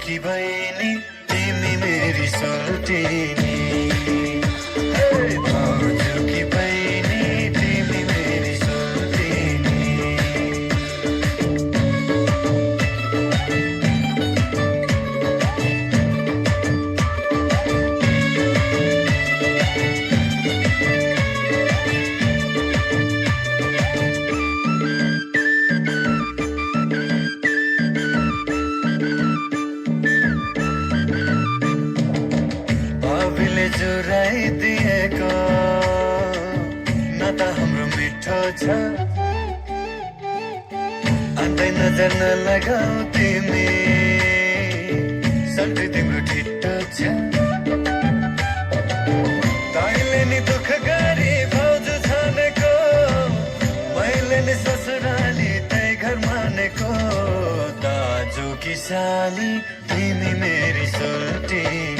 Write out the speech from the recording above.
कि बहिनी तिमी मेरी सुल्टिनी भाउजू कि बहिनी तिमी मेरी सुल्टिनी चुराइदिएको नाता हाम्रो मिठो छ अन्दै नजर नलगाऊ तिमी सल्टी तिम्रो ठिटो छ तैँले नि दुःख गरी भाउजू छानेको मैले नि ससुराली त्यही घर मानेको दाजु कि साली तिमी मेरी सुल्टिनी